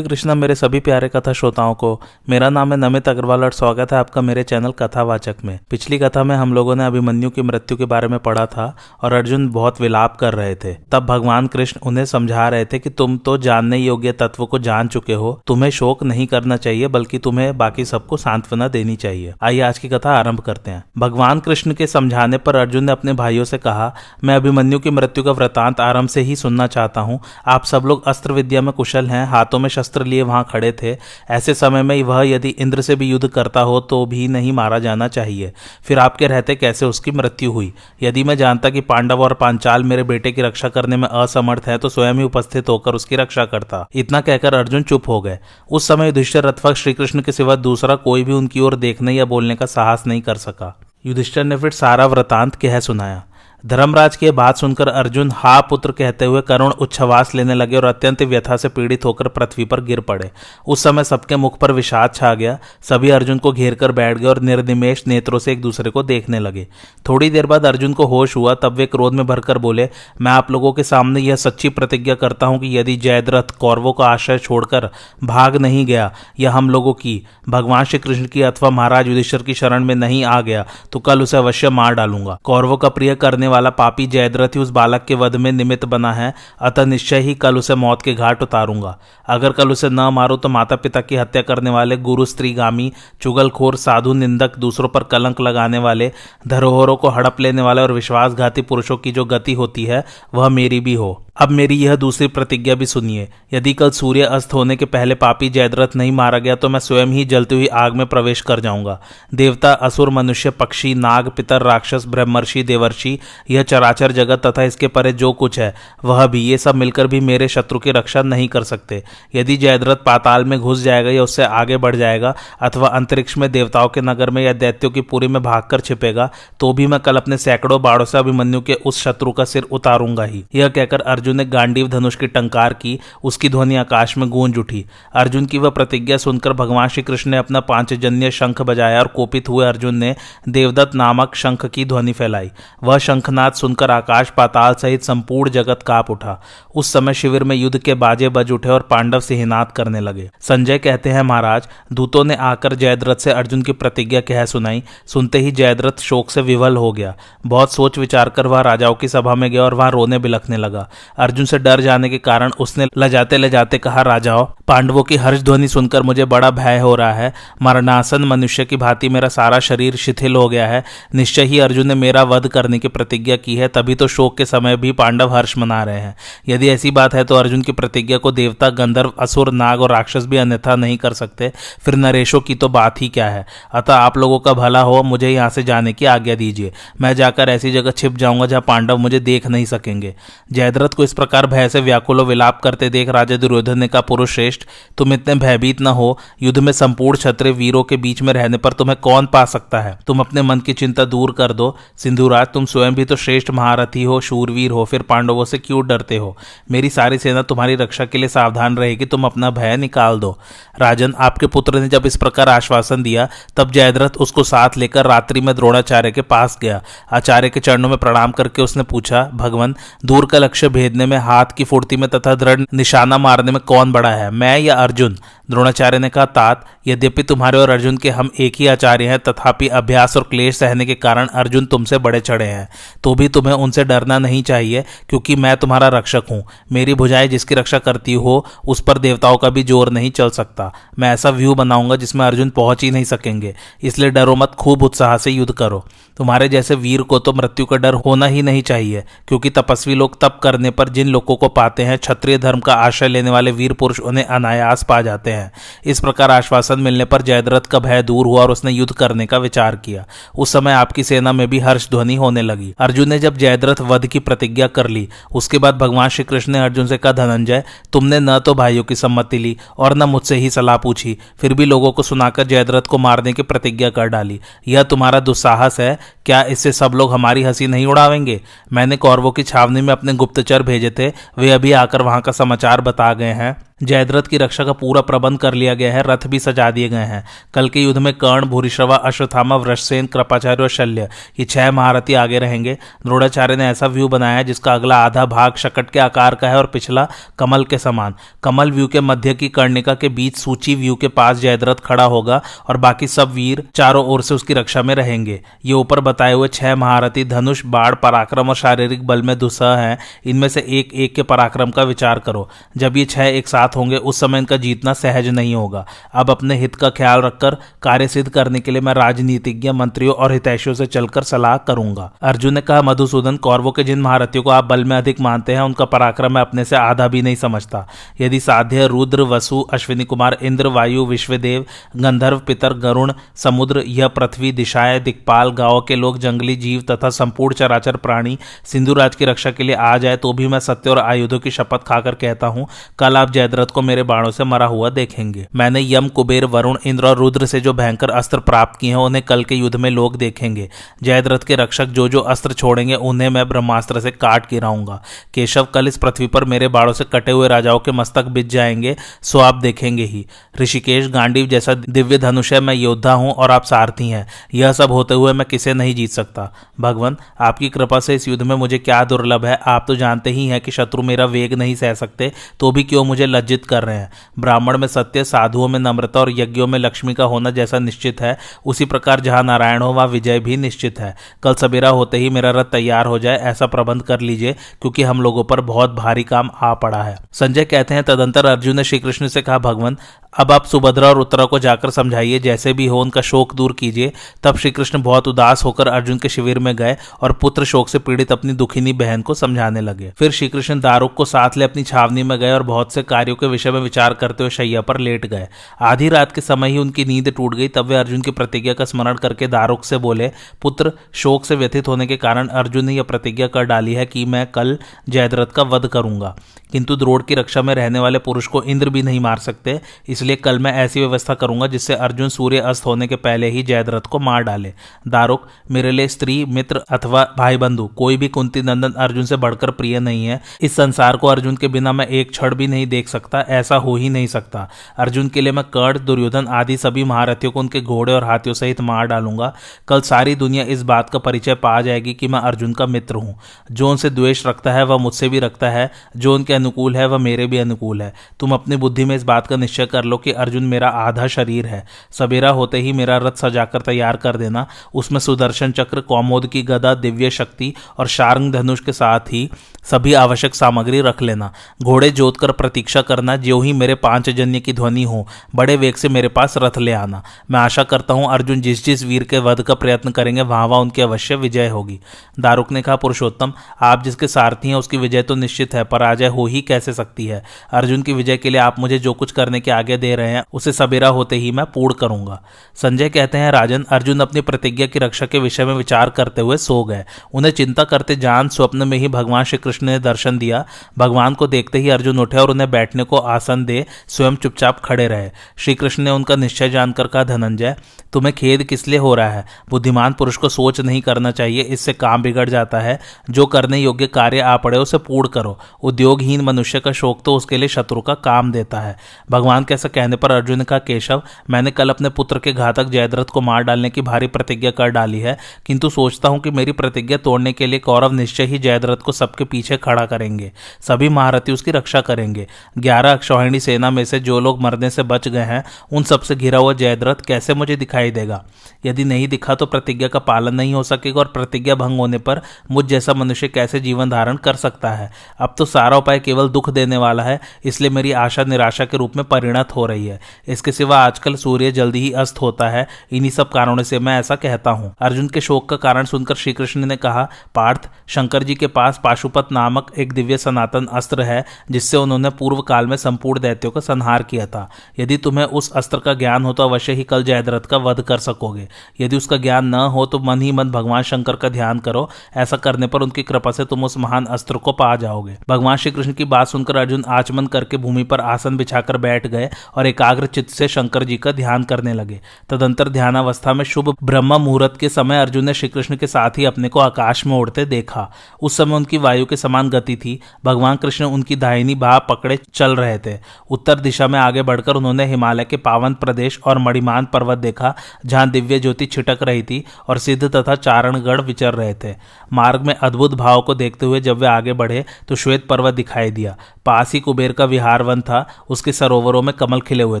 श्री कृष्णा मेरे सभी प्यारे कथा श्रोताओं को, मेरा नाम है नमित अग्रवाल और स्वागत है आपका मेरे चैनल कथावाचक में। पिछली कथा में हम लोगों ने अभिमन्यु की मृत्यु के बारे में पढ़ा था और अर्जुन बहुत विलाप कर रहे थे। तब भगवान कृष्ण उन्हें समझा रहे थे कि तुम तो जानने योग्य तत्व को जान चुके हो, तुम्हें शोक नहीं करना चाहिए बल्कि तुम्हें बाकी सबको सांत्वना देनी चाहिए। आइए आज की कथा आरंभ करते हैं। भगवान कृष्ण के समझाने पर अर्जुन ने अपने भाइयों से कहा, मैं अभिमन्यु की मृत्यु का वृतांत आरंभ से ही सुनना चाहता हूँ। आप सब लोग अस्त्र विद्या में कुशल हैं, हाथों में शस्त्र लिए वहां खड़े थे। ऐसे समय में वह यदि इंद्र से भी युद्ध करता हो तो भी नहीं मारा जाना चाहिए। फिर आपके रहते कैसे उसकी मृत्यु हुई? यदि मैं जानता कि पांडव और पांचाल मेरे बेटे की रक्षा करने में असमर्थ है तो स्वयं ही उपस्थित होकर उसकी रक्षा करता। इतना कहकर अर्जुन चुप हो गए। उस समय युधिष्ठिर अथवा श्री कृष्ण के सिवा दूसरा कोई भी उनकी ओर देखने या बोलने का साहस नहीं कर सका। युधिष्ठिर ने फिर सारा वृतांत कह सुनाया। धर्मराज की बात सुनकर अर्जुन हा पुत्र कहते हुए करुण उच्छ्वास लेने लगे और अत्यंत व्यथा से पीड़ित होकर पृथ्वी पर गिर पड़े। उस समय सबके मुख पर विषाद छा गया। सभी अर्जुन को घेर कर बैठ गए और निर्निमेष नेत्रों से एक दूसरे को देखने लगे। थोड़ी देर बाद अर्जुन को होश हुआ। तब वे क्रोध में भरकर बोले, मैं आप लोगों के सामने यह सच्ची प्रतिज्ञा करता हूं कि यदि जयद्रथ कौरवों का आश्रय छोड़कर भाग नहीं गया या हम लोगों की, भगवान श्री कृष्ण की अथवा महाराज युधिष्ठिर की शरण में नहीं आ गया तो कल उसे अवश्य मार डालूंगा। कौरवों का प्रिय करने वाला पापी जयद्रथ ही उस बालक के वध में निमित्त बना है, अतः निश्चय ही कल उसे मौत के घाट उतारूंगा। अगर कल उसे न मारो तो माता पिता की हत्या करने वाले, गुरु स्त्रीगामी, चुगलखोर, साधु निंदक, दूसरों पर कलंक लगाने वाले, धरोहरों को हड़प लेने वाले और विश्वासघाती पुरुषों की जो गति होती है वह मेरी भी हो। अब मेरी यह दूसरी प्रतिज्ञा भी सुनिए। यदि कल सूर्य अस्त होने के पहले पापी जयद्रथ नहीं मारा गया तो मैं स्वयं ही जलती हुई आग में प्रवेश कर जाऊंगा। देवता, असुर, मनुष्य, पक्षी, नाग, पितर, राक्षस, ब्रह्मर्षि, देवर्षि, यह चराचर जगत तथा इसके परे जो कुछ है वह भी, ये सब मिलकर भी मेरे शत्रु की रक्षा नहीं कर सकते। यदि जयद्रथ पाताल में घुस जाएगा या उससे आगे बढ़ जाएगा अथवा अंतरिक्ष में देवताओं के नगर में या दैत्यों की पुरी में भागकर छिपेगा तो भी मैं कल अपने सैकड़ों बाणों से अभिमन्यु के उस शत्रु का सिर उतारूंगा ही। यह कहकर अर्जुन ने गांडीव धनुष की टंकार की। उसकी ध्वनि आकाश में गूंज उठी। अर्जुन की वह प्रतिज्ञा सुनकर भगवान श्री कृष्ण ने अपना पांचजन्य शंख बजाया और कोपित हुए अर्जुन ने देवदत्त नामक शंख की ध्वनि फैलाई। वह शंखनाद सुनकर आकाश पाताल सहित संपूर्ण जगत कांप उठा। उस समय शिविर में युद्ध के बाजे बज उठे और पांडव सिंहनाद करने लगे। संजय कहते हैं, महाराज, दूतों ने आकर जयद्रथ से अर्जुन की प्रतिज्ञा कह सुनाई। सुनते ही जयद्रथ शोक से विवल हो गया। बहुत सोच विचार कर वह राजाओं की सभा में गया और वहां रोने बिलखने लगा। अर्जुन से डर जाने के कारण उसने लजाते लजाते कहा, राजाओं, पांडवों की हर्ष ध्वनि सुनकर मुझे बड़ा भय हो रहा है। मरणासन मनुष्य की भांति मेरा सारा शरीर शिथिल हो गया है। निश्चय ही अर्जुन ने मेरा वध करने की प्रतिज्ञा की है, तभी तो शोक के समय भी पांडव हर्ष मना रहे हैं। यदि ऐसी बात है तो अर्जुन की प्रतिज्ञा को देवता, गंधर्व, असुर, नाग और राक्षस भी अन्यथा नहीं कर सकते। फिर नरेशों की तो बात ही क्या है। अतः आप लोगों का भला हो, मुझे यहाँ से जाने की आज्ञा दीजिए। मैं जाकर ऐसी जगह छिप जाऊंगा जहाँ पांडव मुझे देख नहीं सकेंगे। जयद्रथ को इस प्रकार भय से व्याकुल विलाप करते देख राजा दुर्योधन ने कहा, पुरुष श्रेष्ठ, तुम इतने भयभीत न हो। युद्ध में संपूर्ण क्षत्रिय वीरों के बीच में रहने पर तुम्हें कौन पा सकता है? तुम अपने मन की चिंता दूर कर दो। सिंधुराज, तुम स्वयं भी तो श्रेष्ठ महारथी हो, शूरवीर हो, फिर पांडवों से क्यों डरते हो? मेरी सारी सेना तुम्हारी रक्षा के लिए सावधान रहेगी, तुम अपना भय निकाल दो। राजन, आपके पुत्र ने जब इस प्रकार आश्वासन दिया तब जयद्रथ उसको साथ लेकर रात्रि में द्रोणाचार्य के पास गया। आचार्य के चरणों में प्रणाम करके उसने पूछा, भगवान, दूर का लक्ष्य भेदने में, हाथ की फुर्ती में तथा दृढ़ निशाना मारने में कौन बड़ा है, मैं या अर्जुन? द्रोणाचार्य ने कहा, तात, यद्यपि तुम्हारे और अर्जुन के हम एक ही आचार्य हैं, तथापि अभ्यास और क्लेश सहने के कारण अर्जुन तुमसे बड़े चढ़े हैं। तो भी तुम्हें उनसे डरना नहीं चाहिए, क्योंकि मैं तुम्हारा रक्षक हूं। मेरी भुजाएं जिसकी रक्षा करती हो उस पर देवताओं का भी जोर नहीं चल सकता। मैं ऐसा व्यू बनाऊंगा जिसमें अर्जुन पहुंच ही नहीं सकेंगे। इसलिए डरो मत, खूब उत्साह से युद्ध करो। तुम्हारे जैसे वीर को तो मृत्यु का डर होना ही नहीं चाहिए, क्योंकि तपस्वी लोग तप करने पर जिन लोगों को पाते हैं, क्षत्रिय धर्म का आश्रय लेने वाले वीर पुरुष उन्हें अनायास पा जाते हैं। इस प्रकार आश्वासन मिलने पर जयद्रथ का भय दूर हुआ और उसने युद्ध करने का विचार किया। उस समय आपकी सेना में भी हर्ष ध्वनि होने लगी। अर्जुन ने जब जयद्रथ वध की प्रतिज्ञा कर ली, उसके बाद भगवान श्री कृष्ण ने अर्जुन से कहा, धनंजय, तुमने न तो भाइयों की सम्मति ली और न मुझसे ही सलाह पूछी, फिर भी लोगों को सुनाकर जयद्रथ को मारने की प्रतिज्ञा कर डाली। यह तुम्हारा दुस्साहस है। क्या इससे सब लोग हमारी हंसी नहीं उड़ावेंगे? मैंने कौरवों की छावनी में अपने गुप्तचर भेजे थे, वे अभी आकर वहां का समाचार बता गए हैं। जयद्रथ की रक्षा का पूरा प्रबंध कर लिया गया है, रथ भी सजा दिए गए हैं। कल के युद्ध में कर्ण, भूरिश्रवा, अश्वत्थामा, वृषसेन, कृपाचार्य और शल्य, ये 6 महारथी आगे रहेंगे। द्रोणाचार्य ने ऐसा व्यू बनाया है जिसका अगला आधा भाग शकट के आकार का है और पिछला कमल के समान। कमल व्यू के मध्य की कर्णिका के बीच सूची व्यू के पास जयद्रथ खड़ा होगा और बाकी सब वीर चारों ओर से उसकी रक्षा में रहेंगे। ये ऊपर बताए हुए 6 महारथी धनुष, बाण, पराक्रम और शारीरिक बल में दुस्सह हैं। इनमें से एक एक के पराक्रम का विचार करो। जब ये 6 एक साथ होंगे उस समय इनका जीतना सहज नहीं होगा। अब अपने हित का ख्याल रखकर कार्य सिद्ध करने के लिए मैं राजनीतिज्ञ, मंत्रियों और हितैषियों से चलकर सलाह करूंगा। अर्जुन ने कहा, मधुसूदन, कौरवों के जिन महारथियों को आप बल में अधिक मानते हैं उनका पराक्रम मैं अपने से आधा भी नहीं समझता। यदि साध्य रुद्र, वसु, अश्विनी कुमार, इंद्र, वायु, विश्वदेव, गंधर्व, पितर, गरुण, समुद्र, यह पृथ्वी, दिशाएं, दिक्पाल, गांव के लोग, जंगली जीव तथा संपूर्ण चराचर प्राणी सिंधुराज की रक्षा के लिए आ जाए तो भी मैं सत्य और आयुधों की शपथ खाकर कहता हूं, कल आप जयद्रथ को मेरे बाणों से मरा हुआ देखेंगे। मैंने यम, कुबेर, वरुण, इंद्र और रुद्र से जो भयंकर अस्त्र प्राप्त किए हैं उन्हें कल के युद्ध में लोग देखेंगे। जयद्रथ के रक्षक जो जो अस्त्र छोड़ेंगे उन्हें मैं ब्रह्मास्त्र से काट गिराऊंगा। केशव, कल इस पृथ्वी पर मेरे बाणों से कटे हुए राजाओं के मस्तक बिछ जाएंगे, सो आप देखेंगे ही। ऋषिकेश, गांडीव जैसा दिव्य धनुष है, मैं योद्धा हूं और आप सारथी हैं। यह सब होते हुए मैं किसे नहीं जीत सकता। भगवान, आपकी कृपा से इस युद्ध में मुझे क्या दुर्लभ है। आप तो जानते ही हैं कि शत्रु मेरा वेग नहीं सह सकते, तो भी क्यों मुझे लज्जित कर रहे हैं। ब्राह्मण में सत्य, साधुओं में नम्रता और यज्ञों में लक्ष्मी का होना जैसा निश्चित है, उसी प्रकार जहां नारायण हो वहां विजय भी निश्चित है। कल सवेरा होते ही मेरा रथ तैयार हो जाए ऐसा प्रबंध कर लीजिए, क्योंकि हम लोगों पर बहुत भारी काम आ पड़ा है। संजय कहते हैं, तदंतर अर्जुन ने श्री कृष्ण से कहा, भगवान, अब आप सुभद्रा और उत्तरा को जाकर समझाइए, जैसे भी हो उनका शोक दूर कीजिए। तब श्री कृष्ण बहुत उदास होकर अर्जुन के शिविर में गए और पुत्र शोक से पीड़ित अपनी दुखिनी बहन को समझाने लगे। फिर श्री कृष्ण दारुक को साथ ले अपनी छावनी में गए और बहुत से कार्यों के विषय में विचार करते हुए शैया पर लेट गए। आधी रात के समय ही उनकी नींद टूट गई। तब वे अर्जुन की प्रतिज्ञा का स्मरण करके दारुक से बोले, पुत्र, शोक से व्यथित होने के कारण अर्जुन ने यह प्रतिज्ञा कर डाली है कि मैं कल जयद्रथ का वध करूंगा, किंतु द्रोण की रक्षा में रहने वाले पुरुष को इंद्र भी नहीं मार सकते, इसलिए कल मैं ऐसी व्यवस्था करूंगा जिससे अर्जुन सूर्य अस्त होने के पहले ही जयद्रथ को मार डाले। दारुक, मेरे लिए स्त्री, मित्र अथवा भाई बंधु कोई भी कुंती नंदन अर्जुन से बढ़कर प्रिय नहीं है। इस संसार को अर्जुन के बिना मैं एक क्षण भी नहीं देख सकता, ऐसा हो ही नहीं सकता। अर्जुन के लिए मैं कर्ण, दुर्योधन आदि सभी महारथियों को उनके घोड़े और हाथियों सहित मार डालूंगा। कल सारी दुनिया इस बात का परिचय पा जाएगी कि मैं अर्जुन का मित्र हूं। जो उनसे द्वेष रखता है वह मुझसे भी रखता है, जो उनके अनुकूल है वह मेरे भी अनुकूल है। तुम अपनी बुद्धि में इस बात का निश्चय कर लो कि अर्जुन मेरा आधा शरीर है। सवेरा होते ही मेरा रथ सजाकर तैयार कर देना, उसमें सुदर्शन चक्र, कौमोद की गदा, दिव्य शक्ति और शार्ंग धनुष के साथ ही सभी आवश्यक सामग्री रख लेना। घोड़े जोतकर प्रतीक्षा करना, ज्यों ही मेरे 5 जन्य की ध्वनि हो बड़े वेग से मेरे पास रथ ले आना। मैं आशा करता हूं अर्जुन जिस जिस वीर के वध का प्रयत्न करेंगे वहां वहां उनकी अवश्य विजय होगी। दारुक ने कहा, पुरुषोत्तम, आप जिसके सारथी हैं उसकी विजय तो निश्चित है, पराजय हो ही कैसे सकती है। अर्जुन की विजय के लिए आप मुझे जो कुछ करने की आज्ञा दे रहे हैं उसे सवेरा होते ही मैं पूर्ण करूंगा। संजय कहते हैं, राजन, अर्जुन अपनी प्रतिज्ञा की रक्षा के विषय में विचार करते हुए सो गए। उन्हें चिंता करते जान स्वप्न में ही भगवान श्री कृष्ण ने दर्शन दिया। भगवान को देखते ही अर्जुन उठे और उन्हें बैठने को आसन दे स्वयं चुपचाप खड़े रहे। श्री कृष्ण ने उनका निश्चय जानकर कहा, धनंजय, तुम्हें खेद किस लिए हो रहा है। बुद्धिमान पुरुष को सोच नहीं करना चाहिए, इससे काम बिगड़ जाता है। जो करने योग्य कार्य आ पड़े उसे पूर्ण करो। उद्योगहीन मनुष्य का शोक तो उसके लिए शत्रु का काम देता है। भगवान के ऐसा कहने पर अर्जुन ने कहा, केशव, मैंने कल अपने पुत्र के घातक जयद्रथ को मार डालने की भारी प्रतिज्ञा कर डाली है, किंतु सोचता हूं कि मेरी प्रतिज्ञा तोड़ने के लिए कौरव निश्चय ही जयद्रथ को सबके पीछे खड़ा करेंगे। सभी महारथी उसकी रक्षा करेंगे। 11 अक्षौहिणी सेना में से जो लोग मरने से बच गए हैं उन सबसे घिरा हुआ जयद्रथ कैसे मुझे दिखाई देगा। यदि नहीं दिखा तो प्रतिज्ञा का पालन नहीं हो सकेगा, और प्रतिज्ञा भंग होने पर मुझ जैसा मनुष्य कैसे जीवन धारण कर सकता है। अब तो सारा उपाय केवल दुख देने वाला है, इसलिए मेरी आशा निराशा के रूप में परिणत हो रही है। इसके सिवा आजकल सूर्य जल्दी ही अस्त होता है। इन्हीं सब कारणों से मैं ऐसा कहता हूं। अर्जुन के शोक का कारण सुनकर श्री कृष्ण ने कहा, पार्थ, शंकर जी के पास पाशुपत नामक एक दिव्य सनातन अस्त्र है जिससे उन्होंने पूर्व काल में संपूर्ण दैत्यों का संहार किया था। यदि तुम्हें उस अस्त्र का ज्ञान हो तो अवश्य ही कल जयद्रथ का वध कर सकोगे। यदि उसका ज्ञान न हो तो मन ही मन भगवान शंकर का ध्यान करो। ऐसा करने पर उनकी कृपा से तुम उस महान अस्त्र को पा जाओगे। भगवान श्री कृष्ण की बात सुनकर अर्जुन आचमन करके भूमि पर आसन बिछाकर बैठ गए और एकाग्र चित्त से शंकर जी का ध्यान करने लगे। तदंतर ध्यानावस्था में शुभ ब्रह्म मुहूर्त के समय अर्जुन ने श्री कृष्ण के साथ ही अपने को आकाश में उड़ते देखा। उस समय उनकी वायु के समान गति थी। भगवान कृष्ण उनकी दाहिनी बाह पकड़े चल चल रहे थे। उत्तर दिशा में आगे बढ़कर उन्होंने हिमालय के पावन प्रदेश और मणिमान पर्वत देखा, जहां दिव्य ज्योति छिटक रही थी और सिद्ध तथा चारणगढ़ विचर रहे थे। मार्ग में अद्भुत भाव को देखते हुए जब वे आगे बढ़े तो श्वेत पर्वत दिखाई दिया। पास ही कुबेर का विहार वन था, उसके सरोवरों में कमल खिले हुए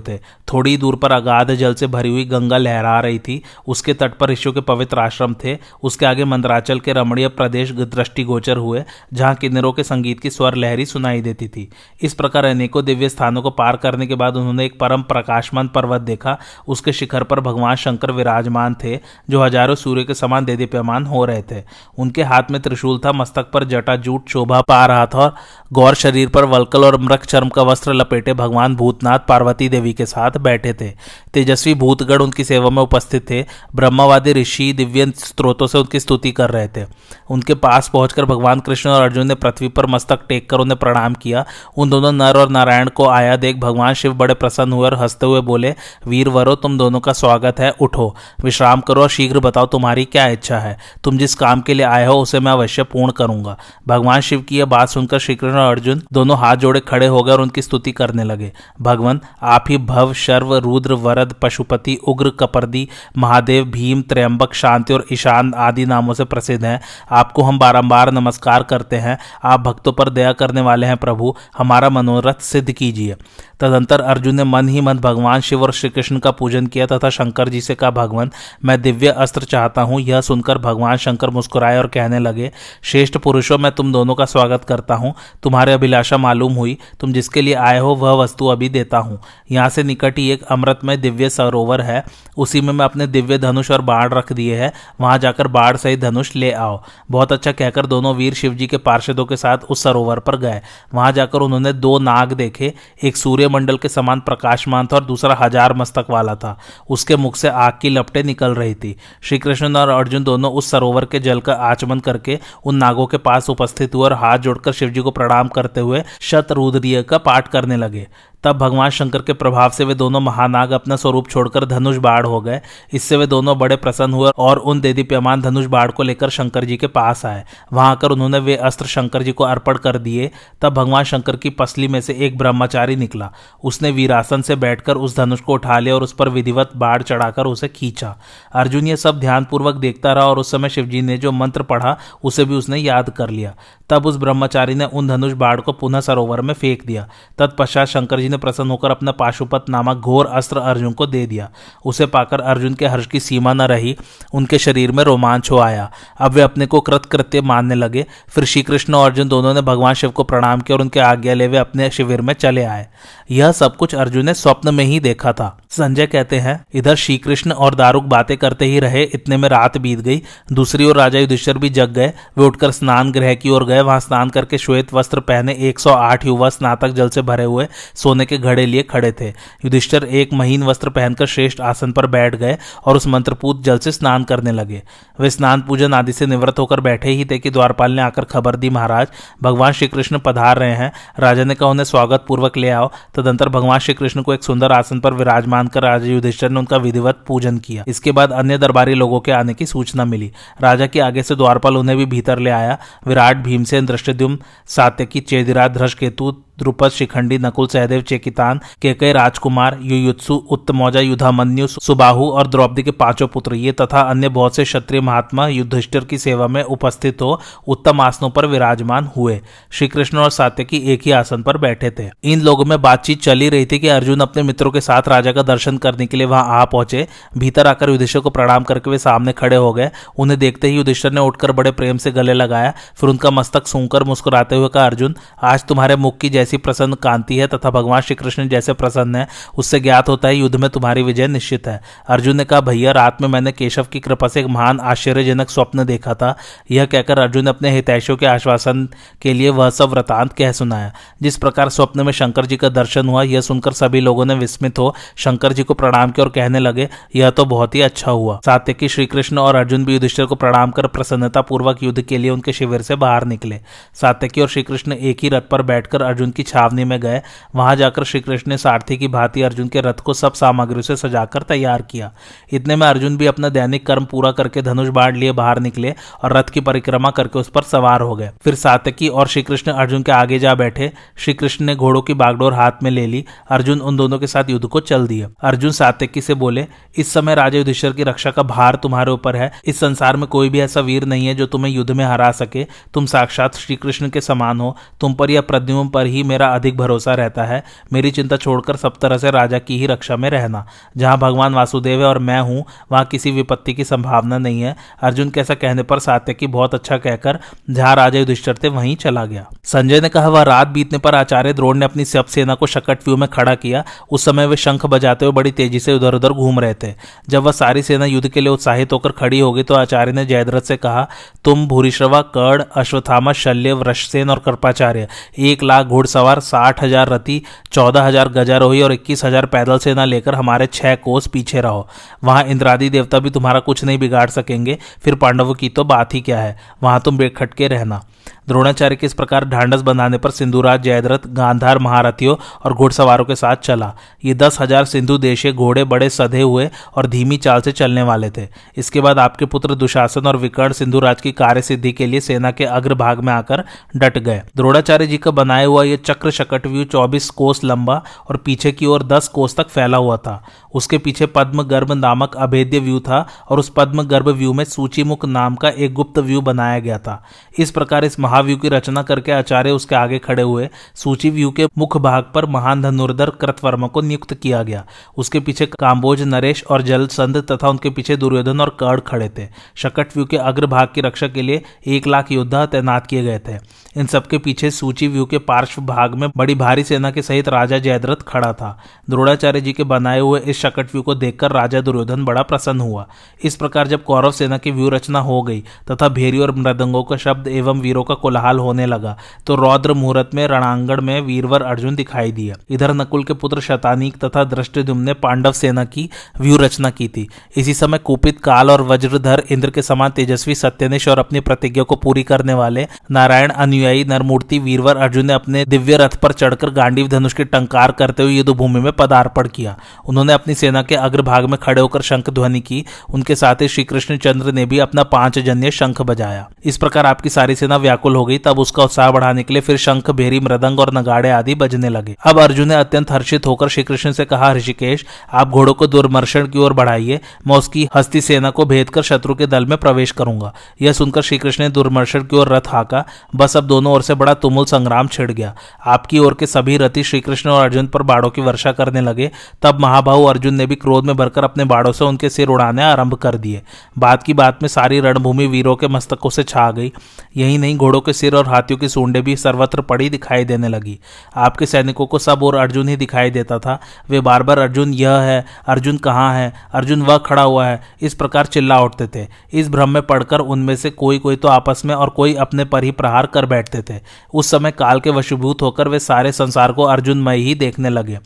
थे। थोड़ी दूर पर अगाध जल से भरी हुई गंगा लहरा रही थी, उसके तट पर ऋषियों के पवित्र आश्रम थे। उसके आगे मंदराचल के रमणीय प्रदेश दृष्टिगोचर हुए, जहां किन्नरों के संगीत की स्वर लहरी सुनाई देती थी। इस प्रकार अनेकों दिव्य स्थानों को पार करने के बाद उन्होंने एक परम प्रकाशमान पर्वत देखा। उसके शिखर पर भगवान शंकर विराजमान थे, जो हजारों सूर्य के समान देदीप्यमान हो रहे थे। उनके हाथ में त्रिशूल था, मस्तक पर जटाजूट शोभा पा रहा था और गौर शरीर पर वल्कल और मृग चर्म का वस्त्र लपेटे भगवान भूतनाथ पार्वती देवी के साथ बैठे थे। तेजस्वी भूतगण उनकी सेवा में उपस्थित थे। ब्रह्मवादी ऋषि दिव्य स्त्रोतों से उनकी स्तुति कर रहे थे। उनके पास पहुंचकर भगवान कृष्ण और अर्जुन ने पृथ्वी पर मस्तक टेक कर उन्हें प्रणाम किया। उन दोनों नर और नारायण को आया देख भगवान शिव बड़े प्रसन्न हुए और हंसते हुए बोले, वीरवरों, तुम दोनों का स्वागत है। उठो, विश्राम करो और शीघ्र बताओ तुम्हारी क्या इच्छा है। तुम जिस काम के लिए आए हो उसे मैं अवश्य पूर्ण करूंगा। भगवान शिव की यह बात सुनकर श्री कृष्ण और अर्जुन दोनों हाथ जोड़े खड़े हो गए और उनकी स्तुति करने लगे। भगवान, आप ही भव, शर्व, रुद्र, वरद, पशुपति, उग्र, कपर्दी, महादेव, भीम, त्रयंबक, शांति और ईशान आदि नामों से प्रसिद्ध हैं। आपको हम बारंबार नमस्कार करते हैं। आप भक्तों पर दया करने वाले हैं। प्रभु, हमारा मनोरथ सिद्ध कीजिए। तदंतर अर्जुन ने मन ही मन भगवान शिव और श्री कृष्ण का पूजन किया तथा शंकर जी से कहा, भगवान, मैं दिव्य अस्त्र चाहता हूँ। यह सुनकर भगवान शंकर मुस्कुराए और कहने लगे, श्रेष्ठ पुरुषों, मैं तुम दोनों का स्वागत करता हूँ। तुम्हारे अभिलाषा मालूम हुई। तुम जिसके लिए आए हो वह वस्तु अभी देता हूँ। यहाँ से निकट ही एक अमृतमय दिव्य सरोवर है, उसी में मैं अपने दिव्य धनुष और बाण रख दिए हैं। वहां जाकर बाण सहित धनुष ले आओ। बहुत अच्छा कहकर दोनों वीर शिव जी के पार्षदों के साथ उस सरोवर पर गए। वहां जाकर उन्होंने दो नाग देखे। एक सूर्य मंडल के समान प्रकाशमान था और दूसरा 1000 मस्तक वाला था। उसके मुख से आग की लपटें निकल रही थी। श्री कृष्ण और अर्जुन दोनों उस सरोवर के जल का आचमन करके उन नागों के पास उपस्थित हुए और हाथ जोड़कर शिव जी को प्रणाम करते हुए शतरुद्रीय का पाठ करने लगे। तब भगवान शंकर के प्रभाव से वे दोनों महानाग अपना स्वरूप छोड़कर धनुष बाढ़ हो गए। इससे वे दोनों बड़े प्रसन्न हुए और उन देदीप्यमान धनुष बाढ़ को लेकर शंकर जी के पास आए। वहां आकर उन्होंने वे अस्त्र शंकर जी को अर्पण कर दिए। तब भगवान शंकर की पसली में से एक ब्रह्मचारी निकला। उसने वीरासन से बैठकर उस धनुष को उठा लिया और उस पर विधिवत बाढ़ चढ़ाकर उसे खींचा। अर्जुन ये सब ध्यानपूर्वक देखता रहा और उस समय शिवजी ने जो मंत्र पढ़ा उसे भी उसने याद कर लिया। तब उस ब्रह्मचारी ने उन धनुष बाढ़ को पुनः सरोवर में फेंक दिया। तत्पश्चात शंकर जी ने प्रसन्न होकर अपना पाशुपत नामक घोर अस्त्र अर्जुन को दे दिया। उसे पाकर अर्जुन के हर्ष की सीमा न रही। उनके शरीर में रोमांच हो आया। अब वे अपने को कृतकृत्य मानने लगे। फिर श्री कृष्ण और अर्जुन दोनों ने भगवान शिव को प्रणाम किया और उनके आज्ञा ले वे अपने शिविर में चले आए। यह सब कुछ अर्जुन ने स्वप्न में ही देखा था। संजय कहते हैं, इधर श्री कृष्ण और दारुक बातें करते ही रहे। इतने में रात बीत गई। दूसरी ओर राजा युधिष्ठिर भी जग गए। वे उठकर स्नान गृह की ओर गए। वहां स्नान करके श्वेत वस्त्र पहने 108 युवा स्नातक जल से भरे हुए सोने के घड़े लिए खड़े थे। युधिष्ठिर एक महीन वस्त्र पहनकर श्रेष्ठ आसन पर बैठ गए और उस मंत्रपूत जल से स्नान करने लगे। वे स्नान पूजन आदि से निवृत्त होकर बैठे ही थे कि द्वारपाल ने आकर खबर दी, महाराज, भगवान श्री कृष्ण पधार रहे हैं। राजा ने कहा, उन्हें स्वागत पूर्वक ले आओ। तदंतर भगवान श्री कृष्ण को एक सुंदर आसन पर विराजमान कर राजा युधिष्ठिर ने उनका विधिवत पूजन किया। इसके बाद अन्य दरबारी लोगों के आने की सूचना मिली। राजा के आगे से द्वारपाल उन्हें भी भीतर ले आया। विराट, भीमसेन, धृष्टद्युम्न, सात्यकी, चेदिराज, धृषकेतु, द्रुपद, शिखंडी, नकुल, सहदेव, चेकितान, केकई राजकुमार, युयुत्सु, उत्तमौजा, युधामन्यु, सुबाहु और द्रौपदी के 5 पुत्र ये तथा अन्य बहुत से क्षत्रिय महात्मा युधिष्ठिर की सेवा में उपस्थित हो उत्तम आसनों पर विराजमान हुए। श्री कृष्ण और सात्यकी एक ही आसन पर बैठे थे। इन लोगों में बातचीत चली रही थी कि अर्जुन अपने मित्रों के साथ राजा का दर्शन करने के लिए वहां आ पहुंचे। भीतर आकर युधिष्ठिर को प्रणाम करके वे सामने खड़े हो गए। उन्हें देखते ही युधिष्ठिर ने उठकर बड़े प्रेम से गले लगाया। फिर उनका मस्तक सूंघकर मुस्कुराते हुए कहा, अर्जुन, आज तुम्हारे मुख की जैसी प्रसन्न कांति है तथा भगवान श्री कृष्ण जैसे प्रसन्न है, उससे ज्ञात होता है युद्ध में तुम्हारी विजय निश्चित है। अर्जुन ने कहा, भैया, रात में मैंने केशव की कृपा से एक महान आश्चर्यजनक स्वप्न देखा था। यह कहकर अर्जुन ने अपने हितैषियों के आश्वासन के लिए वह सब वृतांत कह सुनाया। जिस प्रकार स्वप्न में शंकर जी का दर्शन हुआ, यह सुनकर सभी लोगों ने विस्मित हो शंकर जी को प्रणाम किया और कहने लगे, यह तो बहुत ही अच्छा हुआ। सात्यकी, श्री कृष्ण और अर्जुन भी युधिष्ठिर को प्रणाम कर प्रसन्नता पूर्वक युद्ध के लिए उनके शिविर से बाहर निकले। सात्यकी और श्री कृष्ण एक ही रथ पर बैठकर अर्जुन की की छावनी में गए। वहां जाकर श्री कृष्ण ने सारथी की भांति अर्जुन के रथ को सब सामग्रियों से सजाकर तैयार किया। इतने में अर्जुन भी अपना दैनिक कर्म पूरा करके धनुष बाढ़ लिए बाहर निकले और रथ की परिक्रमा करके उस पर सवार हो गए। फिर सात्यकी और श्री कृष्ण अर्जुन के आगे जा बैठे। श्री कृष्ण ने घोड़ों की बागडोर हाथ में ले ली। अर्जुन उन दोनों के साथ युद्ध को चल दिए। अर्जुन सात्यकी से बोले, इस समय राजा युधिष्ठिर की रक्षा का भार तुम्हारे ऊपर है। इस संसार में कोई भी ऐसा वीर नहीं है जो तुम्हें युद्ध में हरा सके। तुम साक्षात श्री कृष्ण के समान हो। तुम पर या प्रद्युम्न पर ही मेरा अधिक भरोसा रहता है। मेरी चिंता छोड़कर सब तरह से राजा की ही रक्षा में रहना। जहां भगवान वासुदेव है और मैं हूं वहां किसी विपत्ति की संभावना नहीं है। अर्जुन के ऐसा कहने पर सात्यकी बहुत अच्छा कहकर जहां राजा युधिष्ठिर थे वहीं चला गया। संजय ने कहा, वह रात बीतने पर आचार्य द्रोण ने अपनी सब सेना को शकटव्यूह में खड़ा किया। उस समय वे शंख बजाते हुए बड़ी तेजी से उधर उधर घूम रहे थे। जब वह सारी सेना युद्ध के लिए उत्साहित होकर खड़ी हो गई तो आचार्य ने जयद्रथ से कहा, तुम भूरिश्रवा, कर्ण, अश्वत्थामा, शल्य, वृषसेन और कृपाचार्य 1,00,000 घुड़सवार, 60,000 रथी, 14,000 गजारोही और 21,000 पैदल सेना लेकर हमारे 6 कोस पीछे रहो। वहां इंद्रादि देवता भी तुम्हारा कुछ नहीं बिगाड़ सकेंगे। फिर पांडवों की तो बात ही क्या है, वहां तुम बेखटके रहना। द्रोणाचार्य के इस प्रकार ढांढस बंधाने पर सिंधुराज जयद्रथ गांधार महारथियों और घुड़सवारों के साथ चला। ये 10,000 सिंधु देशीय घोड़े बड़े सधे हुए और धीमी चाल से चलने वाले थे। इसके बाद आपके पुत्र दुशासन और विकर्ण सिंधुराज की कार्य सिद्धि के लिए सेना के अग्रभाग में आकर डट गए। द्रोणाचार्य जी का बनाया हुआ यह चक्र शकटव्यूह 24 कोस लंबा और पीछे की ओर 10 कोस तक फैला हुआ था। उसके पीछे पद्म गर्भ नामक अभेद्य व्यू था और उस पद्म गर्भ व्यू में सूचीमुख नाम का एक गुप्त व्यू बनाया गया था। इस प्रकार इस महाव्यूह की रचना करके आचार्य उसके आगे खड़े हुए। सूची व्यू के मुख भाग पर महान धनुर्धर कृतवर्मा को नियुक्त किया गया। उसके पीछे काम्बोज, नरेश और जलसंध तथा उनके पीछे दुर्योधन और कर्ण खड़े थे। शकट व्यू के अग्रभाग की रक्षा के लिए 1,00,000 योद्धा तैनात किए गए थे। इन सबके पीछे सूची व्यू के पार्श्व भाग में बड़ी भारी सेना के सहित राजा जयद्रथ खड़ा था। द्रोणाचार्य जी के बनाए हुए इस शकट व्यू को देखकर राजा दुर्योधन बड़ा प्रसन्न हुआ। इस प्रकार जब कौरव सेना की व्यू रचना हो गई तथा भेरी और मृदंगों का शब्द एवं वीरों का कोलाहल होने लगा तो रौद्र मुहूर्त में रणांगण में वीरवर अर्जुन दिखाई दिया। इधर नकुल के पुत्र शतानीक तथा धृष्टद्युम्न ने पांडव सेना की व्यू रचना की थी। इसी समय कुपित काल और वज्रधर इंद्र के समान तेजस्वी सत्यनिश और अपनी प्रतिज्ञा को पूरी करने वाले नारायण अनुयायी नरमूर्ति वीरवर अर्जुन ने अपने दिव्य रथ पर चढ़कर गांडीव धनुष की टंकार करते हुए युद्ध भूमि में पदार्पण किया। उन्होंने अपनी सेना के अग्रभाग में खड़े होकर शंख ध्वनि की। उनके साथ ही श्री कृष्णचंद्र ने भी अपना 5 जन्य शंख बजाया। इस प्रकार आपकी सारी सेना व्याकुल हो गई। तब उसका उत्साह बढ़ाने के लिए फिर शंख, भेरी, मृदंग और नगाड़े आदि बजने लगे। अब अर्जुन ने अत्यंत हर्षित होकर श्री कृष्ण से कहा, ऋषिकेश, आप घोड़ों को दुर्मर्शन की ओर बढ़ाइए। मैं उसकी हस्ती सेना को भेद कर शत्रु के दल में प्रवेश करूंगा। यह सुनकर श्री कृष्ण ने दुर्मर्शन की ओर रथ हाका। बस अब दोनों ओर से बड़ा तुमुल संग्राम छिड़ गया। आपकी ओर के सभी रथी श्री कृष्ण और अर्जुन पर बाड़ों की वर्षा करने लगे। तब महाबाहु अर्जुन ने भी क्रोध में भरकर अपने बाड़ों से उनके सिर उड़ाने आरंभ कर दिए। बात की बात में सारी रणभूमि वीरों के मस्तकों से छा गई। यही नहीं, घोड़ों के सिर और हाथियों की सूंडें भी सर्वत्र पड़ी दिखाई देने लगी। आपके सैनिकों को सब और अर्जुन ही दिखाई देता था। वे बार बार अर्जुन यह है, अर्जुन कहाँ है, अर्जुन वह खड़ा हुआ है, इस प्रकार चिल्ला उठते थे। इस भ्रम में पड़कर उनमें से कोई कोई तो आपस में और कोई अपने पर ही प्रहार कर बैठते थे। उस समय काल के वशीभूत होकर वे सारे संसार को अर्जुनमय ही देखने लगे।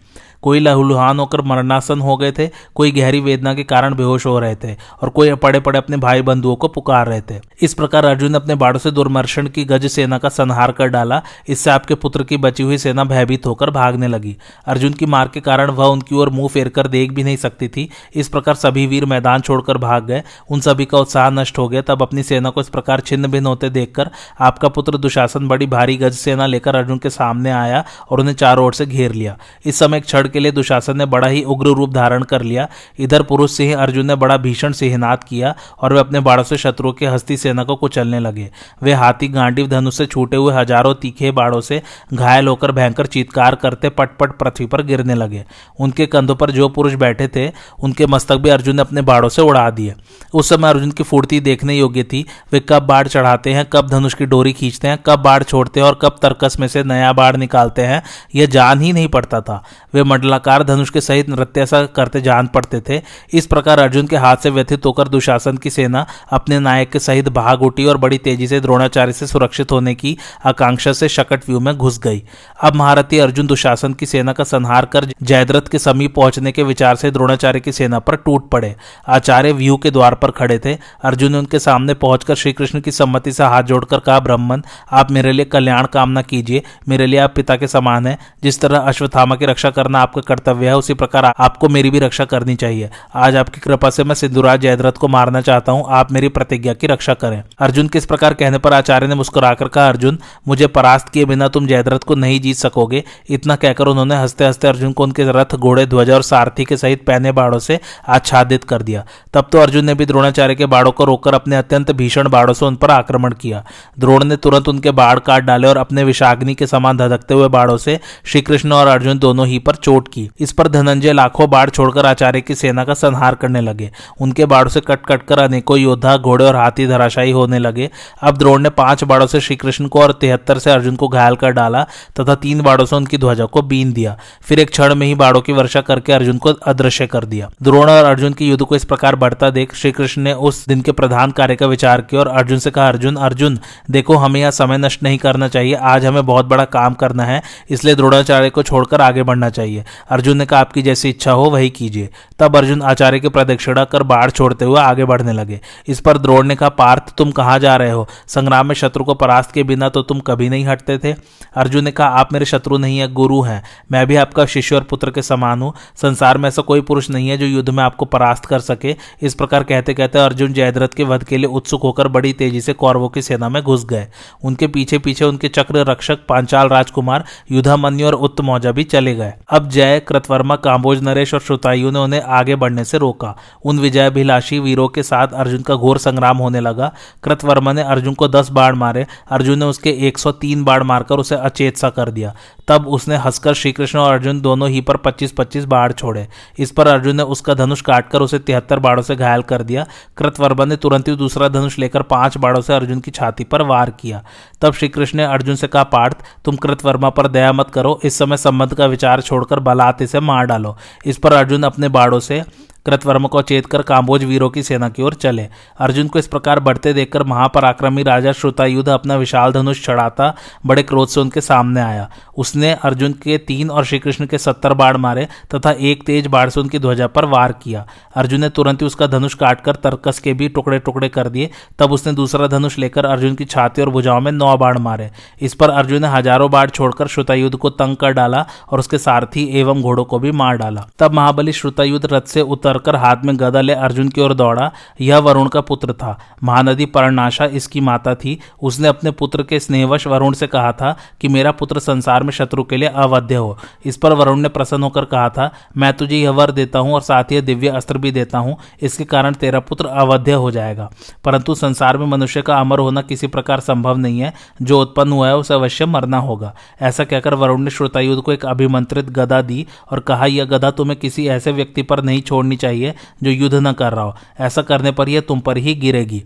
कोई लहूलुहान होकर मरणासन हो गए थे, कोई गहरी वेदना के कारण बेहोश हो रहे थे और कोई पड़े पड़े अपने भाई बंधुओं को पुकार रहे थे। इस प्रकार अर्जुन ने अपने बाड़ों से दुर्मर्शन की गज सेना का संहार कर डाला। इससे आपके पुत्र की बची हुई सेना भयभीत होकर भागने लगी। अर्जुन की मार के कारण वह उनकी ओर मुंह फेर कर देख भी नहीं सकती थी। इस प्रकार सभी वीर मैदान छोड़कर भाग गए। उन सभी का उत्साह नष्ट हो गया। तब अपनी सेना को इस प्रकार छिन्न भिन्न होते देखकर आपका पुत्र दुशासन बड़ी भारी गज सेना लेकर अर्जुन के सामने आया और उन्हें चारों ओर से घेर लिया। इस समय एक क्षण के लिए दुशासन ने बड़ा ही उग्र रूप धारण कर लिया। इधर पुरुष सिंह अर्जुन ने बड़ा भीषण सिंहनाद किया और वे अपने बाड़ों से शत्रुओं की हस्ती सेना को कुचलने लगे। वे हाथी गांडीव धनुष से छूटे हुए हजारों तीखे बाड़ों से घायल होकर भयंकर चीत्कार करते पटपट पृथ्वी पर गिरने लगे। उनके कंधों पर जो पुरुष बैठे थे उनके मस्तक भी अर्जुन ने अपने बाड़ों से उड़ा दिए। उस समय अर्जुन की फुर्ती देखने योग्य थी। वे कब बाढ़ चढ़ाते हैं, कब धनुष की डोरी खींचते हैं, कब बाढ़ छोड़ते हैं और कब तरकस में से नया बाढ़ निकालते हैं, यह जान ही नहीं पड़ता था। वे मंडलाकार धनुष के सहित नृत्य करते जान पड़ते थे। इस प्रकार अर्जुन के हाथ से व्यथित होकर दुशासन की सेना अपने नायक के सहित भाग उठी और बड़ी तेजी से द्रोणाचार्य से सुरक्षित होने की आकांक्षा से शकट व्यूह में घुस गई। अब महारथी अर्जुन दुशासन की सेना का संहार कर जयद्रथ के समीप पहुंचने के विचार से द्रोणाचार्य की सेना पर टूट पड़े। आचार्य व्यूह के द्वार पर खड़े थे। अर्जुन ने उनके सामने पहुंचकर श्री कृष्ण की सम्मति से हाथ जोड़कर कहा, ब्राह्मण, आप मेरे लिए कल्याण कामना कीजिए। मेरे लिए आप पिता के समान हैं। जिस तरह अश्वत्थामा की रक्षा करना आपका कर्तव्य है, उसी प्रकार आपको मेरी भी रक्षा करनी चाहिए। आज आपकी कृपा से मैं सिंधुराज जयद्रथ को मारना चाहता हूं। आप मेरी प्रतिज्ञा की रक्षा करें। अर्जुन के इस प्रकार कहने पर आचार्य ने मुस्कुराकर कहा, अर्जुन, मुझे परास्त किए बिना तुम जयद्रथ को नहीं जीत सकोगे। इतना कहकर उन्होंने हंसते हंसते अर्जुन को उनके रथ, घोड़े, ध्वजा और सारथी के सहित पहने बाड़ों से आच्छादित कर दिया। तब तो अर्जुन ने भी द्रोणाचार्य के बाड़ों को रोककर अपने अत्यंत भीषण बाड़ों से उन पर आक्रमण किया। द्रोण ने तुरंत उनके बाड़ काट डाले और अपने विषाग्नि के समान धधकते हुए बाड़ों से श्री कृष्ण और अर्जुन दोनों ही पर चोट की। इस पर धनंजय लाखों बाढ़ छोड़कर आचार्य की सेना का संहार करने लगे। उनके बाड़ों से कट कट कर अनेकों योद्धा, घोड़े और हाथी धराशायी होने लगे। अब द्रोण ने 5 बाड़ों से श्री कृष्ण को और 73 से अर्जुन को घायल कर डाला तथा 3 बाड़ों से उनकी ध्वजा को बीन दिया। फिर एक क्षण में ही बाड़ों की वर्षा करके अर्जुन को अदृश्य कर दिया। द्रोण और अर्जुन के युद्ध को इस प्रकार बढ़ता देख श्री कृष्ण ने उस दिन के प्रधान कार्य का विचार किया और अर्जुन से कहा, अर्जुन, अर्जुन, देखो, हमें यह समय नष्ट नहीं करना चाहिए। आज हमें बहुत बड़ा काम करना है, इसलिए द्रोणाचार्य को छोड़कर आगे बढ़ना चाहिए। अर्जुन ने कहा, आपकी जैसी इच्छा हो वही कीजिए। तब अर्जुन आचार्य की प्रदक्षिणा कर बाढ़ छोड़ते हुए आगे बढ़ने लगे। इस पर द्रोण ने कहा, पार्थ, तुम कहाँ जा रहे हो? संग्राम में शत्रु को परास्त के बिना तो तुम कभी नहीं हटते थे। अर्जुन ने कहा, आप मेरे शत्रु नहीं है, गुरु हैं। मैं भी आपका शिष्य और पुत्र के समान हूं। संसार में ऐसा कोई पुरुष नहीं है जो युद्ध में आपको परास्त कर सके। इस प्रकार कहते कहते अर्जुन जयद्रथ के वध के लिए उत्सुक होकर बड़ी तेजी से कौरवों की सेना में घुस गए। उनके पीछे पीछे उनके चक्र रक्षक पांचाल राजकुमार युधामन्यु और उत्तमौजा भी चले गए। अब जय, कृतवर्मा, काम्बोज, नरेश और श्रुतायु ने उन्हें आगे बढ़ने से रोका। उन विजयाभिलाषी वीरों के साथ अर्जुन का घोर संग्राम होने लगा। कृतवर्मा ने अर्जुन को 10 बाण मारे। अर्जुन ने उसके 103 बाण मारकर उसे अचेत सा कर दिया। तब उसने हंसकर श्री कृष्ण और अर्जुन दोनों ही पर 25-25 बाण छोड़े। इस पर अर्जुन ने उसका धनुष काटकर उसे 73 बाणों से घायल कर दिया। कृतवर्मा ने तुरंत ही दूसरा धनुष लेकर 5 बाणों से अर्जुन की छाती पर वार किया। तब श्री कृष्ण ने अर्जुन से कहा, पार्थ, तुम कृतवर्मा पर दया मत करो। इस समय संबंध का विचार छोड़कर बलात् इसे मार डालो। इस पर अर्जुन अपने बाणों से कृतवर्मा को चेत कर काम्बोज वीरों की सेना की ओर चले। अर्जुन को इस प्रकार बढ़ते देखकर महापराक्रमी राजा श्रुतायुध अपना विशाल धनुष चढ़ाता बड़े क्रोध से उनके सामने आया। उसने अर्जुन के 3 और श्री कृष्ण के 70 बाण मारे तथा एक तेज बाण से उनकी ध्वजा पर वार किया। अर्जुन ने तुरंत ही उसका धनुष काटकर तरकस के भी टुकड़े टुकड़े कर दिए। तब उसने दूसरा धनुष लेकर अर्जुन की छाती और भुजाओं में 9 बाण मारे। इस पर अर्जुन ने हजारों बाण छोड़कर श्रुतायुध को तंग कर डाला और उसके सारथी एवं घोड़ों को भी मार डाला। तब महाबली श्रुतायुध रथ से उतरकर हाथ में गदा ले अर्जुन की ओर दौड़ा। यह वरुण का पुत्र था। महानदी पर्णाशा इसकी माता थी। उसने अपने पुत्र के स्नेहवश वरुण से कहा था कि मेरा पुत्र संसार में शत्रु के लिए अवध्य हो। इस पर वरुण ने प्रसन्न होकर कहा था, मैं तुझे यह वर देता हूं और साथ ही दिव्य अस्त्र भी देता हूं। इसके कारण तेरा पुत्र अवध्य हो जाएगा। परंतु संसार में मनुष्य का अमर होना किसी प्रकार संभव नहीं है। जो उत्पन्न हुआ है उसे अवश्य मरना होगा। ऐसा कहकर वरुण ने श्रुतायुध को एक अभिमंत्रित गदा दी और कहा, यह गदा तुम्हें किसी ऐसे व्यक्ति पर नहीं छोड़नी चाहिए जो युद्ध न कर रहा हो। ऐसा करने पर यह तुम पर ही गिरेगी।